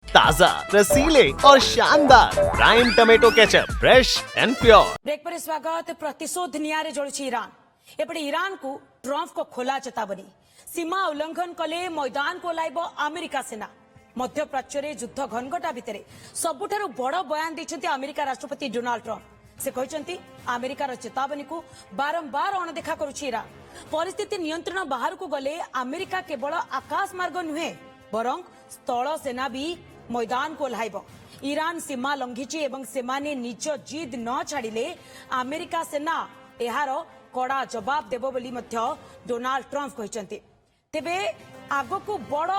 ताजा, रसीले और शानदार prime tomato ketchup, fresh and pure. Break पर स्वागत। प्रतिशोध नियारे जलुछि ईरान। एपटे ईरान को ट्रंप को खोला चेतावनी। सीमा उल्लंघन कले मैदान को लाइब अमेरिका सेना। मध्य प्राच्य युद्ध घनघटा भितर सबुठारु बड़ बयान दैछन्ति अमेरिका राष्ट्रपति डोनाल्ड ट्रंप। से कहछन्ति अमेरिकार चेतावनी को बारंबार अणदेखा करुछि ईरान। परिस्थिति नियंत्रण बाहर को गले अमेरिका केवल आकाश मार्ग नुहे बरं स्थल सेना भी मैदान को ओह्लाइब। ईरान सीमा लंघिछि एवं सेमाने निज जिद न छाड़िले अमेरिका सेना एहार कड़ा जवाब देबो बोली मध्य डोनाल्ड ट्रंप कहिसंति। तेबे आगकू बड़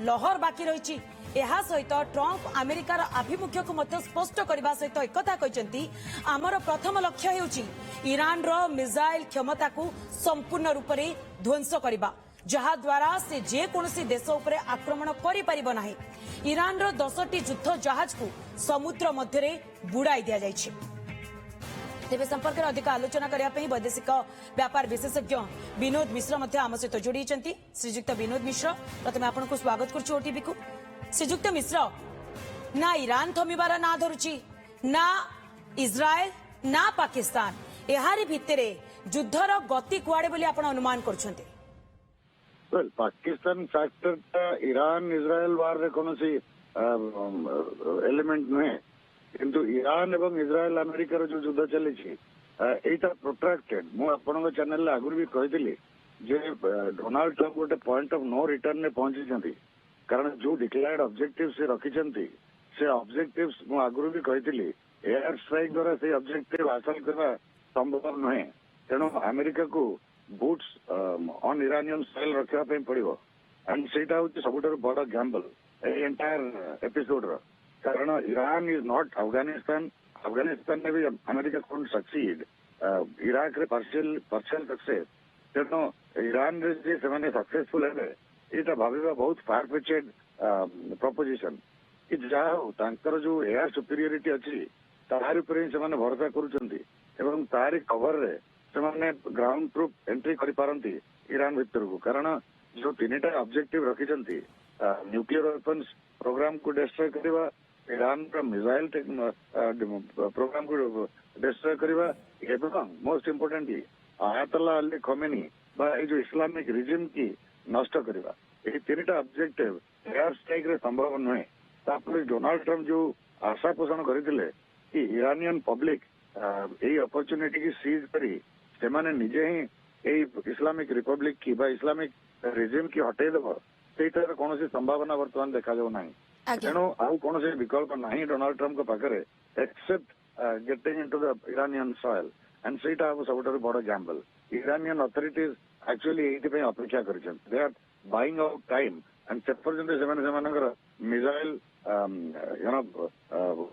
लहर बाकी रहिछि। एहा सहित ट्रंप अमेरिकार आभिमुख्य को मध्य स्पष्ट करबा सहित एकथा कहिसंति, आमर प्रथम लक्ष्य हेउछि ईरान रो मिसाइल क्षमता को संपूर्ण रूप से ध्वंस करबा, जहा द्वारा से जे कोनोसी देश उपरे आक्रमण करि परिबो नाही। ईरान रो 10टी युद्ध जहाज को समुद्र मध्य रे बुड़ाई दिया जाइछि। तेबे संपर्क में अधिक आलोचना करने पर वैदेशिक व्यापार विशेषज्ञ विनोद मिश्र मध्य आम सहित जोड़ी। श्रीजुक्त विनोद मिश्र, प्रथम आपन को स्वागत करछु ओटीवी को। श्रीजुक्त मिश्र, ना ईरान थमिबार ना धरुछि, ना इस्राएल ना पाकिस्तान, एहारी भितरे युद्धर गति कुआडे बोली आपण अनुमान करछन्ते? वेल, पाकिस्तान फैक्टर ईरान इस्राएल वार रे कोनोसी एलिमेंट नुहे, किंतु ईरान एवं इस्राएल अमेरिकार जो युद्ध चली एटा प्रोट्राक्टेड। मु आपन चैनल आगुरी भी कही जे डोनाल्ड ट्रंप गोटे पॉइंट ऑफ नो रिटर्न में पहुंची, कारण जो डिक्लेयर्ड ऑब्जेक्टिव से रखिछंती से ऑब्जेक्टिव्स मु आगुरी भी कही एयर स्ट्राइक द्वारा से ऑब्जेक्टिव हासिल करबा संभव नुहे। तेणु अमेरिका को बूट्स ऑन इरानियन सॉइल रखा पड़ो एंड सेटा हूँ सबुठारु बड़ गैम्बल एंटायर एपिसोड रो। कारण Iran is not Afghanistan. Afghanistan में भी अमेरिका कोन सक्सीड। इराक रे पार्शियल सक्सेस। तेणु ईरान रे जे सेमाने सक्सेसफुल हेबे एटा भाबिबा बहुत फार फेचेड प्रपोजिशन कि जाओ तांकर जो एयर सुपीरियरिटी अछि ताहार ऊपर सेमाने भरोसा करूछंती एवं ताहारी कवर रे सेमाने ग्राउंड ट्रूप एंट्री करि पारंती ईरान भीतर को। कारण जो तीनटा ऑब्जेक्टिव रखिछंती न्यूक्लियर वेपन्स प्रोग्राम को डिस्ट्रॉय करबा, ईरान का मिसाइल प्रोग्राम को डिस्ट्रॉय करबा एवं most importantly Ayatollah Ali Khamenei बा जो इस्लामिक रिजिम की नष्ट करबा, ए तीनटा ऑब्जेक्टिव एयर स्ट्राइक रे संभव नुहे। तापर डोनाल्ड ट्रंप जो आशा पोषण करथिले कि ईरानियन पब्लिक ए अपॉर्चुनिटी की सीज करी सेमाने निजे ही इस्लामिक रिपब्लिक की बा इस्लामिक रिजिम की हटे देव से कौन संभावना वर्तमान देखा जाऊ ना। तेणु आउ कौन विकल्प ना डोनाल्ड ट्रंप के पाखे except getting into the Iranian soil and सेटा सबुठारु बड़ गैम्बल। इरानियन अथॉरिटीज एक्चुअली एइथि अपेक्षा करिछन। They are buying out time and से पर्यंत सेमानकर मिसाइल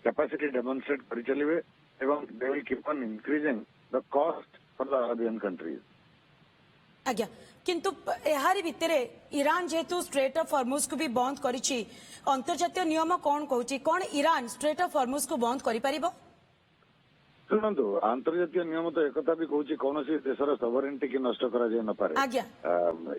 कैपेसिटी डेमोन्स्ट्रेट करि चलिबे एवं they will keep on increasing the cost for the Arabian countries. आज्ञा, किंतु एहारी भितरे ईरान जेहेतु स्ट्रेट ऑफ हॉर्मुज को भी बंद करिछि, अंतर्जातीय नियम कौन कहूछि? कौन ईरान स्ट्रेट ऑफ हॉर्मुज को बंद करि परिबो? सुनंतु, अंतर्जातीय नियम तो एकता भी कहूछि कौन सी देशर सॉवरेनिटी की नष्ट करा जाय न पारे।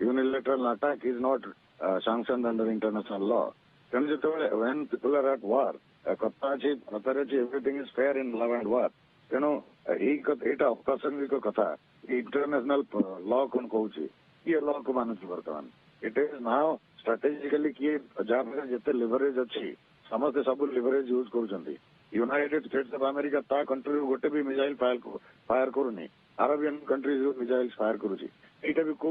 Unilateral attack is not sanctioned under international law. तेणु जेतेबेले when people are at war कथा अछि कथार अछि everything is fair in love and war. तेणु एटा अप्रासंगिक कथा इंटरनेशनल लॉ कौन कहूछि ये लॉ को मानुछि वर्तमान। इट इज नाउ स्ट्रेटेजिकली किए जहाँ जिते लिवरेज अच्छी समस्ते सब लिवरेज यूज करुछंती। यूनाइटेड स्टेट्स ऑफ अमेरिका ता कंट्री गोटे भी मिसाइल फायर करूनी। अरेबियन कंट्रीज मिसाइल फायर करुछि। एटा भी को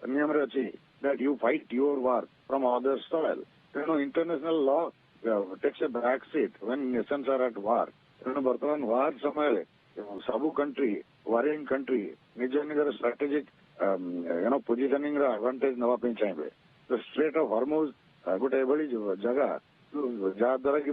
नियम रे अछि that you fight your war from other soil. तेणु international law takes a back seat when nations are at war. तेणु वर्तमान वार समय सबु कंट्री वारिंग कंट्री निज निजर स्ट्रेटेजिक पोजिशनिंग एडवांटेज नवा चाहिए। तो स्ट्रेट ऑफ हॉर्मुज गोटे एभली जगह जहाद्वारा कि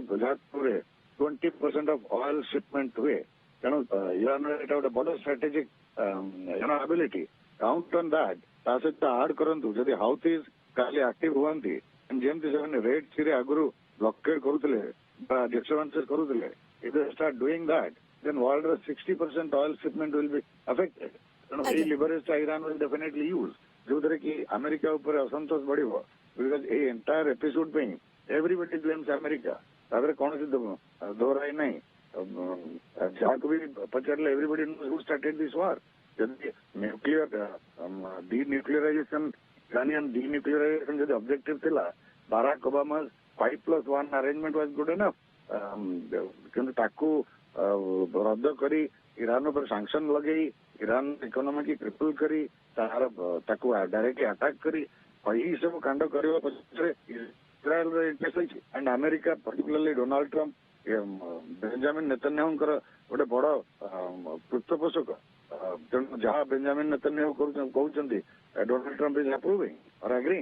20% ऑफ ऑयल शिपमेंट हुए। तेणु ईरान गोटे बड़ strategic ability count on that. ता सहित आड करंतु जदि हाउथीज काली एक्टिव हुआंती जेमती से रेड सी आगुरी ब्लॉकेड करुले डिस्टर्बेंसेस करुले, if they start doing that then world 60% oil shipment will be affected. तेणु ये leverage Iran will definitely use जो कि अमेरिका ऊपर असंतोष बढ़ो बिकज ए एंटायर एपिसोड पे एवरीबडी ब्लेम्स अमेरिका तादरे कौन सी दोहराई नहीं जहाँ को भी पचारे everybody knows who started this war जदि न्यूक्लियर डीन्यूक्लियराइजेशन इरानियन डीन्यूक्लियराइजेशन जदि ऑब्जेक्टिव थिला Barack Obama 5+1 arrangement was good enough किंतु ताकू रद्द करी ईरान पर सैंक्शन लगे ईरान इकोनॉमी की ट्रिपल करी तार ताकू डायरेक्टली अटैक करी यही सब कांड करने पछरे इस्राएल रो इंटरेस्ट अछि and America particularly Donald Trump Benjamin Netanyahu गोटे बड़ पृष्ठपोषक तेणु जहाँ बेंजामिन नेतन्याहू कहते डोनाल्ड ट्रम्प इज अप्रूविंग और एग्री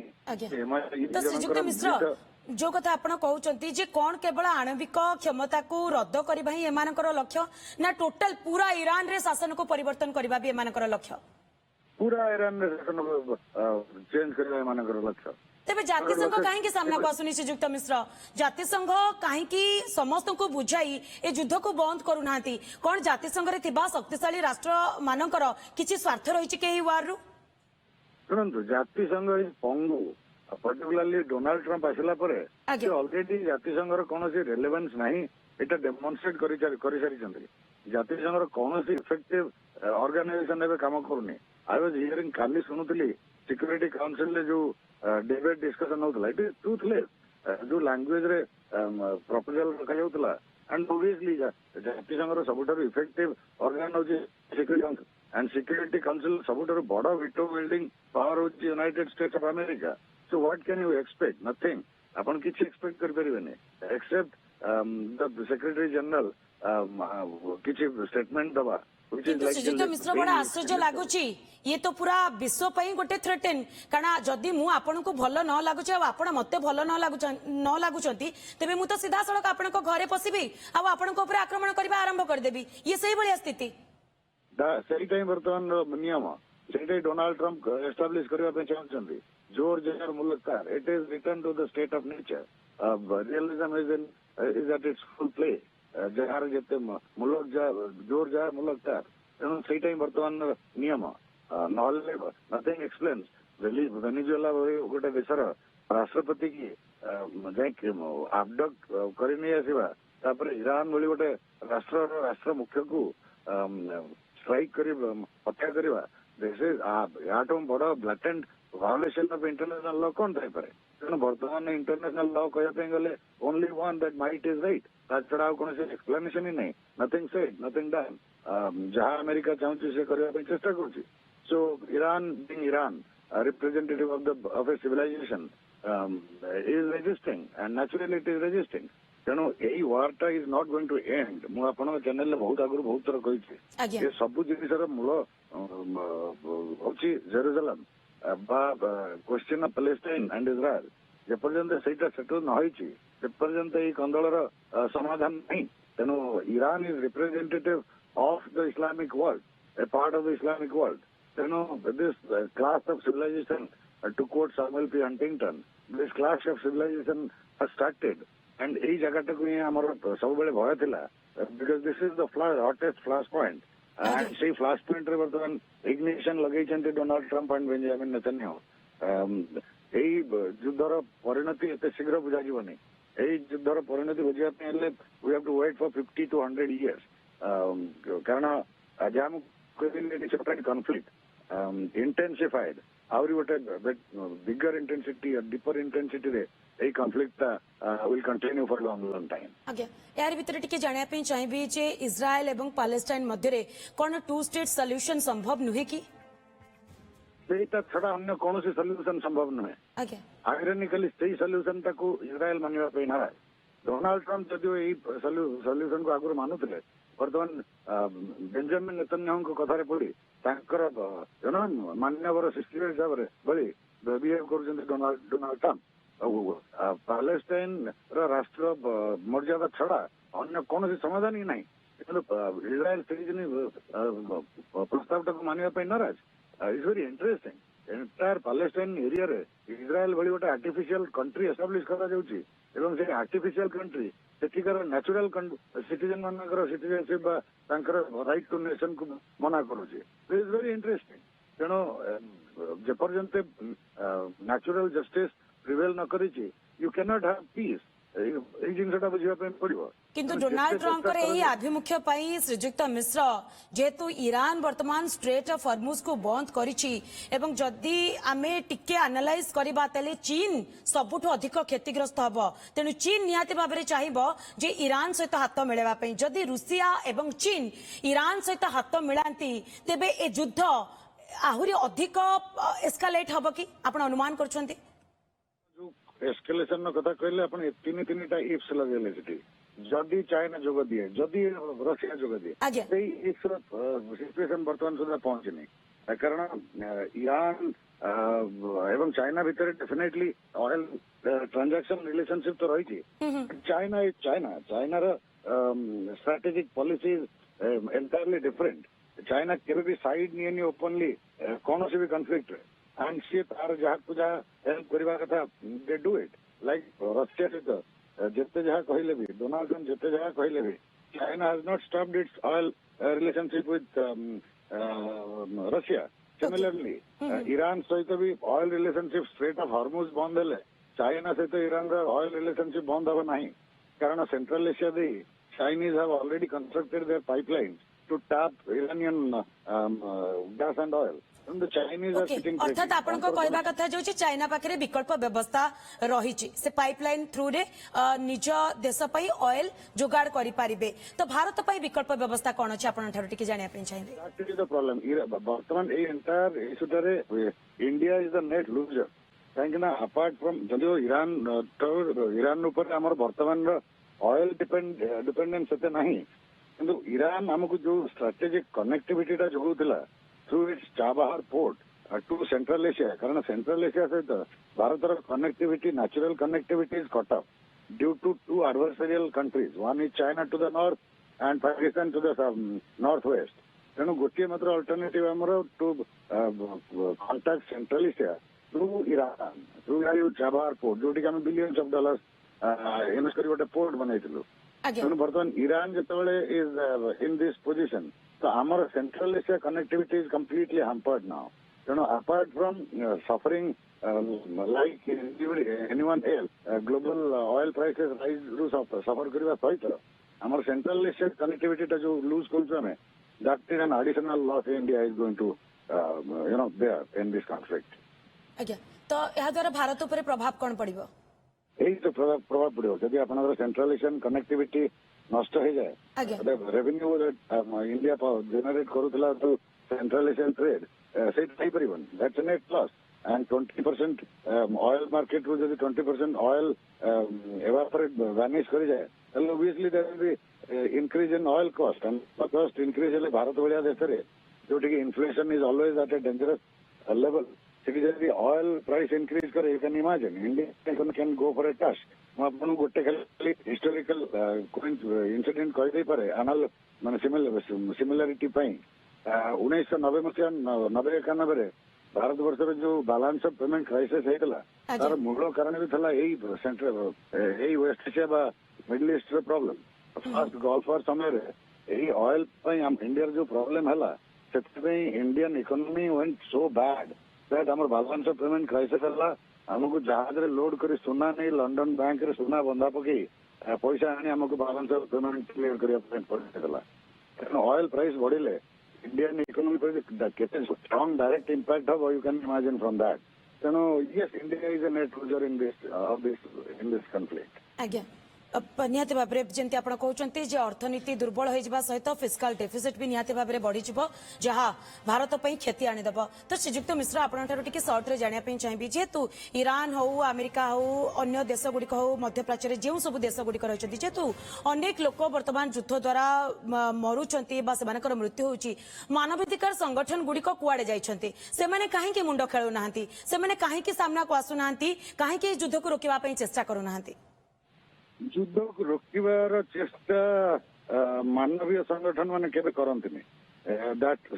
तो श्रीजुक्त मिश्र जो कथा आपण कहउचंती जे कोन केवल आणविक क्षमता को रद्द करबा ही एमानकर लक्ष्य ना टोटल पूरा ईरान रे शासन को परिवर्तन करबा भी एमानकर लक्ष्य पूरा ईरान रे शासन को चेंज करबा एमानकर लक्ष्य तेबे जातिसंघ कहीं सामना को आसुनी श्रीजुक्त मिश्र जातिसंघ कहीं समस्त को बुझाई ए युद्ध को बंद करूना कौन जातिसंघ रे थिबा शक्तिशाली राष्ट्र मानकर किछि स्वार्थ रही के वार रु शुणु जातिसंघ पंगु पर्टिकुलरली डोनाल्ड ट्रम्प आसला ऑलरेडी जातिसंघर कौन रेलेवेन्स नहीं एटा डेमोन्स्ट्रेट कर सारी जातिसंघर कौन इफेक्टिव ऑर्गेनाइजेशन एवं काम करूनी आई वाज हियरिंग काली शुणुली सिक्योरिटी काउंसिल जो डिबेट डिस्कशन होता इट इज टूथलेस जो लैंग्वेज रे प्रपोजल रखा जाउतला एंड ऑब्वियसली जातिसंघर सबुठारु इफेक्टिव ऑर्गन होची Security Council and Security Council सबुठारु बड़ विटो बिल्डिंग पावर होची United States of America so what can you expect nothing आपण किछि एक्सपेक्ट कर परिबेने एक्सेप्ट द सेक्रेटरी जनरल किछि स्टेटमेंट दबा किंतु श्रीजुक्त मिश्र बड़ा आश्चर्य लगुची ये तो पूरा विश्व पई गोटे थ्रेटेन कारण जदि मु आपन को भल न लागुची आ आपण मते भल न लागुचंती तेबे मु तो सीधा सड़क आपण को घरे पसिबी आ आपण को ऊपर आक्रमण करबा आरंभ कर देबी ये सही बड़ी स्थिति सही टाइम वर्तमान नियम से डोनाल्ड ट्रम्प एस्टाब्लिश करबा चाहछंती जोर जार मुल्कतार it is return to the state of nature realism is at its full play जार जिते मुलक जा जोर जार मुलकतार तेणु से टाइम वर्तमान नियम नॉले नथिंग एक्सप्लेन्स वेनेजुएला गोटे देशर राष्ट्रपति की आबडक कर नहीं आसवा ईरान भली गोटे राष्ट्र मुख्य को स्ट्राइक कर हत्या करवा याठू बड़ blatant violation of international law कौन थाई पारे तेणु बर्तमान इंटरनेशनल लॉ कहते गले only one that might is right ता छड़ा कौन एक्सप्लेनेशन ही नहीं नथिंग सेड नथिंग डन जहाँ अमेरिका चाहूँ से करने चेष्टा कर सो Iran being Iran representative of a civilisation is resisting and naturally it is resisting तेणु यही वार्टा is not going to end मुझे चैनल बहुत आगु बहुत थर कही सब जिनसर मूल हूँ Jerusalem question of Palestine and Israel जेपर्यंत सहीटा सेटल न होइछि जेपर्यंत ये कंदलर समाधान नहीं तेणु Iran is representative of the Islamic world a part of the Islamic world तेणु this clash of civilisation to quote Samuel P Huntington this clash of civilisation has started and यही जगह को आमर सब बेले भय थिला because this is the hottest flash point and से फ्लैश पॉइंट रे वर्तमान इग्निशन लगेइछन्ते Donald Trump and Benjamin Netanyahu यही युद्धर परिणति एते शीघ्र बुझा जीवनी यही युद्धर परिणति बुझा we have to wait for 50 to 100 years कारण आज हम सेपरेट कॉन्फ्लिक्ट इंटेंसिफाइड आउरी गोटे बिगर इंटेंसिटी डीपर इंटेंसिटी रे এই conflict will continue for long time आज्ञा यार भितर टिके जानिया पे चाहिबी जे इजराइल एवं पैलेस्टाइन मध्य रे कोन टू स्टेट सॉल्यूशन संभव नुहे की सेटा छड़ा अन्य कौन सी सॉल्यूशन संभव नुहे आज्ञा आयरनिकली सही सॉल्यूशन ताको इजराइल मानिबा पे ना डोनाल्ड ट्रम्प जदियो एई सॉल्यूशन को आगुर मानुथिले वर्तमान बेंजामिन नेतन्याहू को कथारे पड़ी तांकर मान्यवर सिस्टर हिसाब रे बली बिहेव करछन डोनाल्ड ट्रम्प पैलेस्टाइन राष्ट्र मर्यादा छड़ा अन्य कौन समाधान ही नहीं इजराइल प्रस्ताव टाक मानवा नाराज it's very interesting entire Palestine area रे इजराइल भली गोटे आर्टिफिशियल कंट्री एस्टाब्लिश करा जाउची एवं से आर्टिफिशियल कंट्री सेठिकार नेचुरल सिटीजन मानकर सिटीजनशिप राइट टू नेशन को मना करुची इट इज वेरी इंटरेस्टिंग तेणु जेपर्यंत नेचुरल जस्टिस प्रिवेल न करिछि you cannot have peace. ଏଇ ଜିନିଷଟା ବୁଝିବା ପାଇଁ ପଡିବ। କିନ୍ତୁ ତେଣୁ ଡୋନାଲ୍ଡ ଯେତେ ଟ୍ରମ୍ପଙ୍କର ଚେଷ୍ଟା ଏହି କରାଯାଉ- ଆଭିମୁଖ୍ୟ ପାଇଁ ଶ୍ରୀଯୁକ୍ତ ମିଶ୍ର ଯେହେତୁ ଇରାନ ବର୍ତ୍ତମାନ ଷ୍ଟ୍ରେଟ୍ ଅଫ୍ ହର୍ମୁଜକୁ ବନ୍ଦ କରିଛି ଏବଂ ଯଦି ଆମେ ଟିକେ ଆନାଲାଇଜ କରିବା ତାହେଲେ ଚୀନ ସବୁଠୁ ଅଧିକ କ୍ଷତିଗ୍ରସ୍ତ ହେବ ତେଣୁ ଚୀନ ନିହାତି ଭାବରେ ଚାହିଁବ ଯେ ଇରାନ ସହିତ ହାତ ମିଳାଇବା ପାଇଁ ଯଦି ରୁଷିଆ ଏବଂ ଚୀନ ଇରାନ ସହିତ ହାତ ମିଳାନ୍ତି ତେବେ ଏ ଯୁଦ୍ଧ ଆହୁରି ଅଧିକ ଏସ୍କାଲେଟ୍ ହେବ କି ଆପଣ ଅନୁମାନ କରୁଛନ୍ତି? ଯୋଉ ଏସ୍କାଲେସନ ର କଥା କହିଲେ ଆପଣ ତିନିଟା ଇଫ୍ସ ଲଗେଇଲେ ସେଠି। ଯଦି ଚାଇନା ଯୋଗ ଦିଏ, ଯଦି ରଷିଆ ଯୋଗ ଦିଏ, ଆଜ୍ଞା। ସେଇ ଇଫ୍ସ ର ସିଚୁଏସନ ବର୍ତ୍ତମାନ ସୁଦ୍ଧା ପହଞ୍ଚିନି। କାରଣ ଇରାନ ଏବଂ ଚାଇନା ଭିତରେ ଡେଫିନେଟଲି ଅଏଲ ଟ୍ରାଞ୍ଜାକ୍ସନ ରିଲେସନସିପ ତ ରହିଛି। ଚାଇନାର ଷ୍ଟ୍ରାଟେଜିକ ପଲିସି ଏଣ୍ଟାୟାରଲି ଡିଫରେଣ୍ଟ। ଚାଇନା କେବେ ବି ସାଇଡ ନିଏନି ଓପନଲି କୌଣସି ବି କନଫ୍ଲିକ୍ଟରେ। and ସିଏ ତାର ଯାହାକୁ ଯାହା ହେଲ୍ପ କରିବା କଥା ଦେ ଡୁ ଇଟ୍। ଲାଇକ୍ ରଷିଆ ସହିତ ଯେତେ ଯାହା କହିଲେ ବି, ଡୋନାଲ୍ଡ ଟ୍ରମ୍ପ ଯେତେ ଯାହା କହିଲେ ବି, China has not stopped its oil relationship with Russia. Similarly Iran ସହିତ ବି oil relationship Strait of Hormuz ବନ୍ଦ ହେଲେ ଚାଇନା ସହିତ ଇରାନର ଅଏଲ ରିଲେସନସିପ ବନ୍ଦ ହେବ ନାହିଁ। କାରଣ ସେଣ୍ଟ୍ରାଲ ଏସିଆ ଦେଇ Chinese have already constructed their pipeline to tap Iranian gas and oil. ଅର୍ଥାତ ଆପଣଙ୍କ କହିବା କଥା ହେଉଛି ଚାଇନା ପାଖରେ ବିକଳ୍ପ ବ୍ୟବସ୍ଥା ରହିଛି, ସେ ପାଇପଲାଇନ ଥ୍ରୁରେ ନିଜ ଦେଶ ପାଇଁ ଅଏଲ ଯୋଗାଡ଼ କରିପାରିବେ। ତ ଭାରତ ପାଇଁ ବିକଳ୍ପ ବ୍ୟବସ୍ଥା କଣ ଅଛି ଆପଣଙ୍କ ଠାରୁ ଟିକେ ଜାଣିବା ପାଇଁ ଚାହିଁବେ? ପ୍ରୋବ୍ଲେମ ବର୍ତ୍ତମାନ ଏଇ ଏଣ୍ଟାୟାର ଇସ୍ୟୁଟାରେ India is the net loser. କାହିଁକି ନା ଆପାର୍ଟ ଫ୍ରମ୍ ଯଦିଓ ଇରାନ ଉପରେ ଆମର ବର୍ତ୍ତମାନର ଅଏଲ ଡିପେଣ୍ଡେନ୍ସ ଏତେ ନାହିଁ, କିନ୍ତୁ ଇରାନ ଆମକୁ ଯୋଉ ଷ୍ଟ୍ରାଟେଜିକ କନେକ୍ଟିଭିଟିଟା ଯୋଗାଉଥିଲା through its Chabahar port to Central Asia, କାରଣ ସେଣ୍ଟ୍ରାଲ ଏସିଆ ସହିତ ଭାରତର connectivity, natural connectivity is cut off due to two adversarial countries. One is China to the north and Pakistan to the north west. ତେଣୁ ଗୋଟିଏ ମାତ୍ର alternative ଆମର to contact Central Asia through Iran, through Chabahar port, ଯୋଉଠିକି ଆମେ billions of ଡଲାର୍ସ invest କରି ଗୋଟେ port ବନେଇଥିଲୁ। ତେଣୁ ବର୍ତ୍ତମାନ ଇରାନ ଯେତେବେଳେ ଇଜ ଇନ୍ ଦିସ୍ ପୋଜିସନ, ତ ଆମର Central Asia connectivity is completely hampered now. ତେଣୁ apart from suffering like anyone else, global oil prices rise ରୁ ସଫର କରିବା ସହିତ ଆମର ସେଣ୍ଟ୍ରାଲ ଏସିଆ କନେକ୍ଟିଭିଟିଟା ଯୋଉ ଲୁଜ କରୁଛୁ ଆମେ, that is an additional loss India is going to bear in this conflict. ଆଜ୍ଞା, ତ ଏହା ଦ୍ୱାରା ଭାରତ ଉପରେ ପ୍ରଭାବ କଣ ପଡିବ? ଏଇ ତ ପ୍ରଭାବ ପଡିବ ଯଦି ଆପଣଙ୍କର ସେଣ୍ଟ୍ରାଲ ଏସିଆନ କନେକ୍ଟିଭିଟି ନଷ୍ଟ ହେଇଯାଏ, ରେଭିନ୍ୟୁ ଇଣ୍ଡିଆ ଜେନେରେଟ କରୁଥିଲା ଟୁ ସେଣ୍ଟ୍ରାଲ ଏସିଆନ ଟ୍ରେଡ୍, ସେଇଟା ହେଇପାରିବନି। That's net loss. And 20% oil market ରୁ ଯଦି 20% oil evaporate vanish କରିଯାଏ, ତାହେଲେ obviously there will be increase in oil cost, and cost increase ହେଲେ ଭାରତ ଭଳିଆ ଦେଶରେ ଯୋଉଠିକି inflation is always at a dangerous level, ସେଠି ଯଦି oil price increase करे, you can imagine India can go for a touch। ମୁଁ ଆପଣଙ୍କୁ ଗୋଟେ ଖାଲି historical incident କହିଦେଇପାରେ ମାନେ similarity ପାଇଁ। 1990 ମସିହା 91 ଭାରତ ବର୍ଷରେ ଯୋଉ ବାଲାନ୍ସ ଅଫ ପେମେଣ୍ଟ କ୍ରାଇସିସ୍ ହେଇଥିଲା, ତାର ମୂଳ କାରଣ ବି ଥିଲା ଏଇ ୱେଷ୍ଟ ଏସିଆ ବା ମିଡଲ ଇଷ୍ଟର ପ୍ରୋବ୍ଲେମ। ଫାଷ୍ଟ ଗଲ୍ଫ ୱାର ସମୟରେ ଏଇ ଅଏଲ ପାଇଁ ଇଣ୍ଡିଆର ଯୋଉ ପ୍ରୋବ୍ଲେମ ହେଲା, ସେଥିପାଇଁ Indian economy went so bad that ଆମର ବାଲାନ୍ସ ଅଫ ପେମେଣ୍ଟ କ୍ରାଇସିସ୍ ହେଲା। ଆମକୁ ଜାହାଜରେ ଲୋଡ କରି ସୁନା ନେଇ ଲଣ୍ଡନ ବ୍ୟାଙ୍କରେ ସୁନା ବନ୍ଧା ପକେଇ ପଇସା ଆଣି ଆମକୁ ବାଲାନ୍ସ ଅଫ ପେମେଣ୍ଟ କ୍ଲିୟର କରିବା ପାଇଁ ପଡିଥିଲା। କାରଣ ଅଏଲ ପ୍ରାଇସ୍ ବଢିଲେ Indian economy କେତେ strong direct impact ହବ, you can imagine from that. ତେଣୁ yes, India is a net loser in this conflict. ଆଜ୍ଞା, ନିହାତି ଭାବରେ ଯେମିତି ଆପଣ କହୁଛନ୍ତି ଯେ ଅର୍ଥନୀତି ଦୁର୍ବଳ ହୋଇଯିବା ସହିତ ଫିସ୍କାଲ ଡେଫିସିଟ୍ ବି ନିହାତି ଭାବରେ ବଢିଯିବ, ଯାହା ଭାରତ ପାଇଁ କ୍ଷତି ଆଣିଦେବ। ତ ଶ୍ରୀଯୁକ୍ତ ମିଶ୍ର, ଆପଣଙ୍କଠାରୁ ଟିକେ ସର୍ଟରେ ଜାଣିବା ପାଇଁ ଚାହିଁବି, ଯେହେତୁ ଇରାନ ହଉ, ଆମେରିକା ହଉ, ଅନ୍ୟ ଦେଶଗୁଡ଼ିକ ହଉ, ମଧ୍ୟପ୍ରାଚ୍ୟରେ ଯେଉଁ ସବୁ ଦେଶଗୁଡ଼ିକ ରହିଛନ୍ତି, ଯେହେତୁ ଅନେକ ଲୋକ ବର୍ତ୍ତମାନ ଯୁଦ୍ଧ ଦ୍ୱାରା ମରୁଛନ୍ତି ବା ସେମାନଙ୍କର ମୃତ୍ୟୁ ହେଉଛି, ମାନବାଧିକାର ସଂଗଠନ ଗୁଡ଼ିକ କୁଆଡେ ଯାଇଛନ୍ତି? ସେମାନେ କାହିଁକି ମୁଣ୍ଡ ଖେଳୁନାହାନ୍ତି? ସେମାନେ କାହିଁକି ସାମ୍ନାକୁ ଆସୁନାହାନ୍ତି? କାହିଁକି ଏହି ଯୁଦ୍ଧକୁ ରୋକିବା ପାଇଁ ଚେଷ୍ଟା କରୁନାହାନ୍ତି? ଯୁଦ୍ଧକୁ ରୋକିବାର ଚେଷ୍ଟା ମାନବୀୟ ସଂଗଠନ ମାନେ କେବେ କରନ୍ତିନି।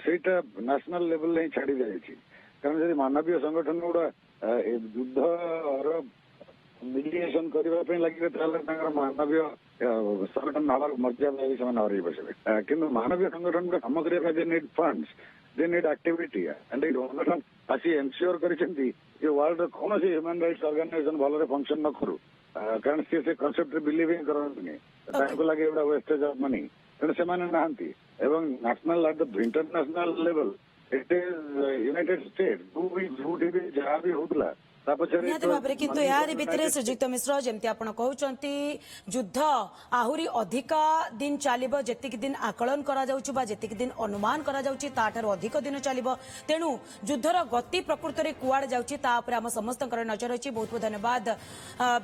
ସେଇଟା ନ୍ୟାସନାଲ ଲେଭେଲରେ ହିଁ ଛାଡି ଯାଇଛି। କାରଣ ଯଦି ମାନବୀୟ ସଂଗଠନ ଗୁଡା ଯୁଦ୍ଧର ମିଡିଏସନ କରିବା ପାଇଁ ଲାଗିବେ, ତାହେଲେ ତାଙ୍କର ମାନବୀୟ ସଂଗଠନ ହବାର ମର୍ଯ୍ୟାଦା ବି ସେମାନେ ହରେଇ ବସିବେ। କିନ୍ତୁ ମାନବୀୟ ସଂଗଠନ କାମ କରିବା ପାଇଁ they need funds, they need activity. And ଏଇ ସଂଗଠନ ଆସି ଏନସିଓର କରିଛନ୍ତି ଯେ ୱାର୍ଲଡର କୌଣସି ହ୍ୟୁମାନ ରାଇଟ୍ସ ଅର୍ଗାନାଇଜେସନ ଭଲରେ ଫଙ୍କସନ ନ କରୁ। कारण सी से कॉन्सेप्ट बिलीव ही करनी लगे एवढा वेस्टेज ऑफ मनी तेणु से नहांती एवं national at the international level it is United State जोठी जहाँ भी होता निहाती भाବରେ କିନ୍ତୁ ଏହାରି ଭିତରେ ଶ୍ରୀଯୁକ୍ତ ମିଶ୍ର ଯେମିତି ଆପଣ କହୁଛନ୍ତି ଯୁଦ୍ଧ ଆହୁରି ଅଧିକା ଦିନ ଚାଲିବ ଯେତିକି ଦିନ ଆକଳନ କରାଯାଉଛି ବା ଯେତିକି ଦିନ ଅନୁମାନ କରାଯାଉଛି ତାଠାରୁ ଅଧିକ ଦିନ ଚାଲିବ ତେଣୁ ଯୁଦ୍ଧର ଗତି ପ୍ରକୃତରେ କୁଆଡେ ଯାଉଛି ତା ଉପରେ ଆମ ସମସ୍ତଙ୍କର ନଜର ଅଛି ବହୁତ ବହୁତ ଧନ୍ୟବାଦ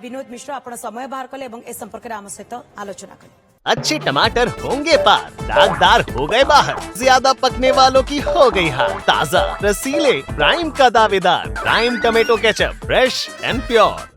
ବିନୋଦ ମିଶ୍ର ଆପଣ ସମୟ ବାହାର କଲେ ଏବଂ ଏ ସମ୍ପର୍କରେ ଆମ ସହିତ ଆଲୋଚନା କଲେ अच्छे टमाटर होंगे पार, दागदार हो गए बाहर, ज्यादा पकने वालों की हो गई हार। ताजा रसीले प्राइम का दावेदार prime tomato ketchup, fresh and pure.